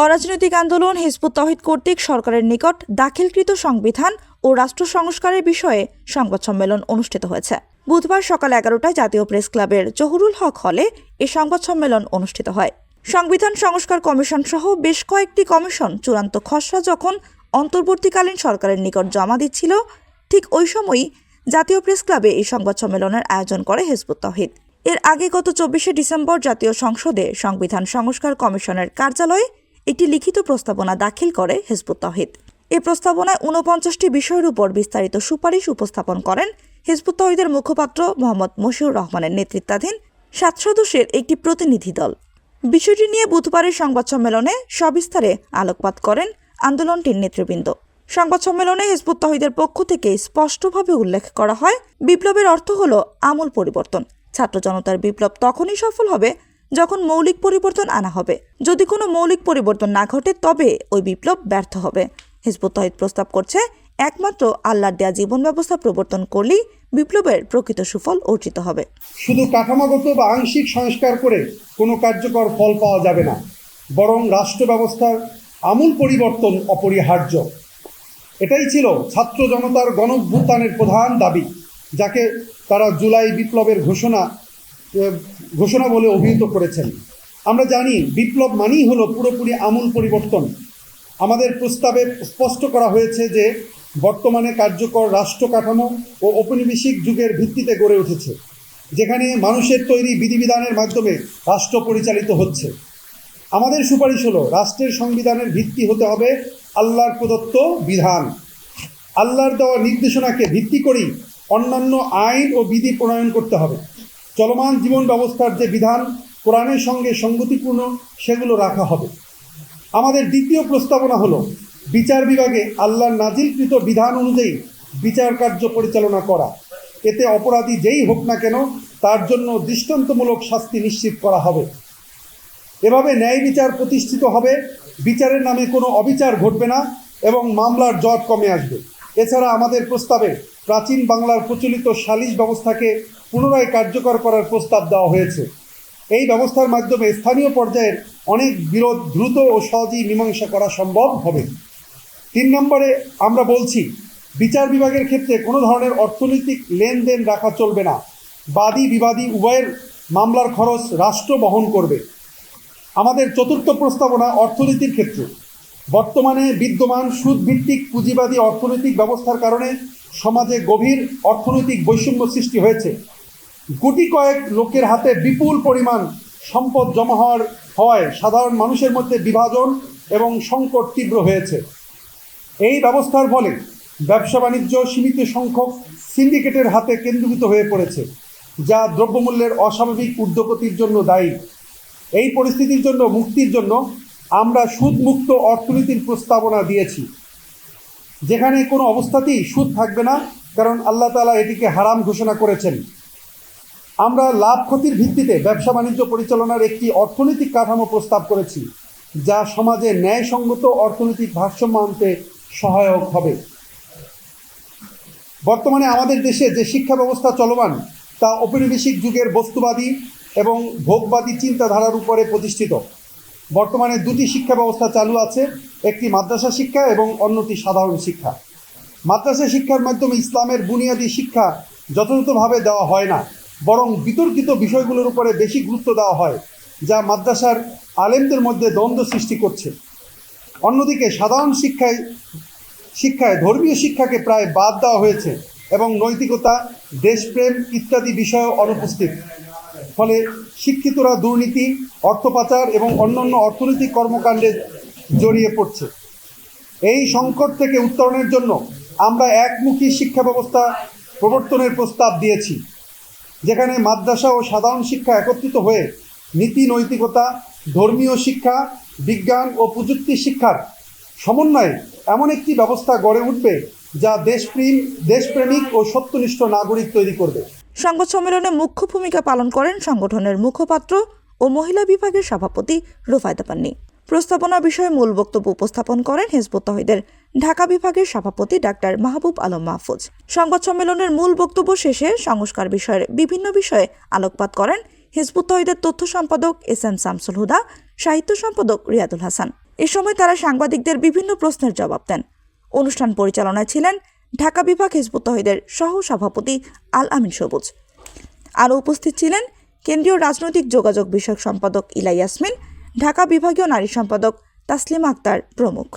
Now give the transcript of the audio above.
অরাজনৈতিক আন্দোলন হিজবুত তৌহিদ কর্তৃক সরকারের নিকট দাখিলকৃত সংবিধান ও রাষ্ট্র সংস্কারের বিষয়ে সংবাদ সম্মেলন অনুষ্ঠিত হয়েছে। বুধবার সকাল 11টায় জাতীয় প্রেস ক্লাবের জহুরুল হক হলে এই সংবাদ সম্মেলন অনুষ্ঠিত হয়। সংবিধান সংস্কার কমিশন সহ বেশ কয়েকটি কমিশন চূড়ান্ত খসড়া যখন অন্তর্বর্তীকালীন সরকারের নিকট জমা দিচ্ছিল, ঠিক ওই সময়ই জাতীয় প্রেস ক্লাবে এই সংবাদ সম্মেলনের আয়োজন করে হিজবুত তৌহিদ। এর আগে গত 24শে ডিসেম্বর জাতীয় সংসদে সংবিধান সংস্কার কমিশনের কার্যালয়ে একটি লিখিত প্রস্তাবনা দাখিল করে হিজবুত তৌহিদ। এই প্রস্তাবনায় 49টি বিষয়ের উপর বিস্তারিত সুপারিশ উপস্থাপন করেন হিজবুত তৌহিদের মুখপাত্র মোহাম্মদ মশিউর রহমানের নেতৃত্বাধীন 7 সদস্যের একটি প্রতিনিধি দল। বিষয়টি নিয়ে বুধবারের সংবাদ সম্মেলনে সবিস্তারে আলোকপাত করেন আন্দোলনটির নেতৃবৃন্দ। সংবাদ সম্মেলনে হিজবুত তৌহিদের পক্ষ থেকে স্পষ্টভাবে উল্লেখ করা হয়, বিপ্লবের অর্থ হল আমূল পরিবর্তন। ছাত্র জনতার বিপ্লব তখনই সফল হবে যখন মৌলিক পরিবর্তন আনা হবে। যদি কোনো মৌলিক পরিবর্তন না ঘটে তবে ওই বিপ্লব ব্যর্থ হবে। হিজবুত তৌহিদ প্রস্তাব করছে, একমাত্র আল্লাহর দেয়া জীবন ব্যবস্থা প্রবর্তন করলেই বিপ্লবের প্রকৃত সুফল অর্জিত হবে। শুধু কাঠামোগত বা আংশিক সংস্কার করে কোনো কার্যকর ফল পাওয়া যাবে না, বরং রাষ্ট্র ব্যবস্থার আমূল পরিবর্তন অপরিহার্য। এটাই ছিল ছাত্র জনতার গণঅভ্যুত্থানের প্রধান দাবি, যাকে তারা জুলাই বিপ্লবের ঘোষণা বলে অভিহিত করেছেন। আমরা জানি বিপ্লব মানেই হলো পুরোপুরি আমূল পরিবর্তন। আমাদের প্রস্তাবে স্পষ্ট করা হয়েছে যে বর্তমানে কার্যকর রাষ্ট্র কাঠামো ও ঔপনিবেশিক যুগের ভিত্তিতে গড়ে উঠেছে, যেখানে মানুষের তৈরি বিধিবিধানের মাধ্যমে রাষ্ট্র পরিচালিত হচ্ছে। আমাদের সুপারিশ হলো, রাষ্ট্রের সংবিধানের ভিত্তি হতে হবে আল্লাহর প্রদত্ত বিধান। আল্লাহর দেওয়া নির্দেশনাকে ভিত্তি করেই অন্যান্য আইন ও বিধি প্রণয়ন করতে হবে। চলমান জীবন ব্যবস্থার যে বিধান কোরআনের সঙ্গে সঙ্গতিপূর্ণ, সেগুলো রাখা হবে। আমাদের দ্বিতীয় প্রস্তাবনা হলো, বিচার বিভাগে আল্লাহর নাজিলকৃত বিধান অনুযায়ী বিচার কার্য পরিচালনা করা। এতে অপরাধী যেই হোক না কেন তার জন্য দৃষ্টান্তমূলক শাস্তি নিশ্চিত করা হবে। এভাবে ন্যায় বিচার প্রতিষ্ঠিত হবে, বিচারের নামে কোনো অবিচার ঘটবে না এবং মামলার জট কমে আসবে। এছাড়া আমাদের প্রস্তাবে প্রাচীন বাংলার প্রচলিত সালিশ ব্যবস্থাকে পুনরায় কার্যকর করার প্রস্তাব দেওয়া হয়েছে। এই ব্যবস্থার মাধ্যমে স্থানীয় পর্যায়ের অনেক বিরোধ দ্রুত ও সহজেই মীমাংসা করা সম্ভব হবে। 3 নম্বরে আমরা বলছি, বিচার বিভাগের ক্ষেত্রে কোনো ধরনের অর্থনৈতিক লেনদেন রাখা চলবে না। বাদী বিবাদী উভয়ের মামলার খরচ রাষ্ট্র বহন করবে। আমাদের চতুর্থ প্রস্তাবনা অর্থনীতির ক্ষেত্রে। বর্তমানে বিদ্যমান সুদভিত্তিক পুঁজিবাদী অর্থনৈতিক ব্যবস্থার কারণে সমাজে গভীর অর্থনৈতিক বৈষম্য সৃষ্টি হয়েছে। গুটি কয়েক লোকের হাতে বিপুল পরিমাণ সম্পদ জমা হওয়ায় সাধারণ মানুষের মধ্যে বিভাজন এবং সংকট তীব্র হয়েছে। এই ব্যবস্থার ফলে ব্যবসা বাণিজ্য সীমিত সংখ্যক সিন্ডিকেটের হাতে কেন্দ্রীভূত হয়ে পড়েছে, যা দ্রব্যমূল্যের অস্বাভাবিক ঊর্ধ্বগতির জন্য দায়ী। এই পরিস্থিতির জন্য মুক্তির জন্য আমরা সুদমুক্ত অর্থনীতির প্রস্তাবনা দিয়েছি, যেখানে কোনো অবস্থাতেই সুদ থাকবে না, কারণ আল্লাহ তাআলা এটিকে হারাম ঘোষণা করেছেন। আমরা লাভ ক্ষতির ভিত্তিতে ব্যবসা বাণিজ্য পরিচালনার একটি অর্থনৈতিক কাঠামো প্রস্তাব করেছি, যা সমাজে ন্যায়সঙ্গত অর্থনৈতিক ভারসাম্য আনতে সহায়ক হবে। বর্তমানে আমাদের দেশে যে শিক্ষা ব্যবস্থা চলমান তা ঔপনিবেশিক যুগের বস্তুবাদী এবং ভোগবাদী চিন্তাধারার উপরে প্রতিষ্ঠিত। বর্তমানে 2টি শিক্ষা ব্যবস্থা চালু আছে, একটি মাদ্রাসা শিক্ষা এবং অন্যটি সাধারণ শিক্ষা। মাদ্রাসা শিক্ষার মাধ্যমে ইসলামের বুনিয়াদী শিক্ষা যথাযথভাবে দেওয়া হয় না, বরং বিতর্কিত বিষয়গুলোর উপরে বেশি গুরুত্ব দেওয়া হয়, যা মাদ্রাসার আলেমদের মধ্যে দ্বন্দ্ব সৃষ্টি করছে। অন্যদিকে সাধারণ শিক্ষায় ধর্মীয় শিক্ষাকে প্রায় বাদ দেওয়া হয়েছে এবং নৈতিকতা, দেশপ্রেম ইত্যাদি বিষয় অনুপস্থিত। ফলে শিক্ষিতরা দুর্নীতি, অর্থ পাচার এবং অন্যান্য অর্থনৈতিক কর্মকাণ্ডে জড়িয়ে পড়ছে। এই সংকট থেকে উত্তরণের জন্য আমরা একমুখী শিক্ষা ব্যবস্থা প্রবর্তনের প্রস্তাব দিয়েছি, যেখানে মাদ্রাসা ও সাধারণ শিক্ষা একত্রিত হয়ে নীতি নৈতিকতা, ধর্মীয় শিক্ষা, বিজ্ঞান ও প্রযুক্তি শিক্ষার সমন্বয়ে এমন একটি ব্যবস্থা গড়ে উঠবে যা দেশপ্রেমিক ও সত্যনিষ্ঠ নাগরিক তৈরি করবে। সংবাদ সম্মেলনে মুখ্য ভূমিকা পালন করেন সংগঠনের মুখপাত্র ও মহিলা বিভাগের সভাপতি রুফায়দা পান্নী। প্রস্তাবনা বিষয়ে মূল বক্তব্য উপস্থাপন করেন হিজবুত তৌহিদের ঢাকা বিভাগের সভাপতি ডাক্তার মাহবুব আলম মাহফুজ। সংবাদ সম্মেলনের মূল বক্তব্য শেষে সংস্কার বিষয়ের বিভিন্ন বিষয়ে আলোকপাত করেন হিজবুত তৌহিদের তথ্য সম্পাদক এস এম শামসুল হুদা, সাহিত্য সম্পাদক রিয়াদুল হাসান। এ সময় তারা সাংবাদিকদের বিভিন্ন প্রশ্নের জবাব দেন। অনুষ্ঠান পরিচালনায় ছিলেন ঢাকা বিভাগ হিজবুত তওহীদের সহ সভাপতি আল আমিন সবুজ। আরও উপস্থিত ছিলেন কেন্দ্রীয় রাজনৈতিক যোগাযোগ বিষয়ক সম্পাদক ইলা ইয়াসমিন, ঢাকা বিভাগীয় নারী সম্পাদক তাসলিমা আক্তার প্রমুখ।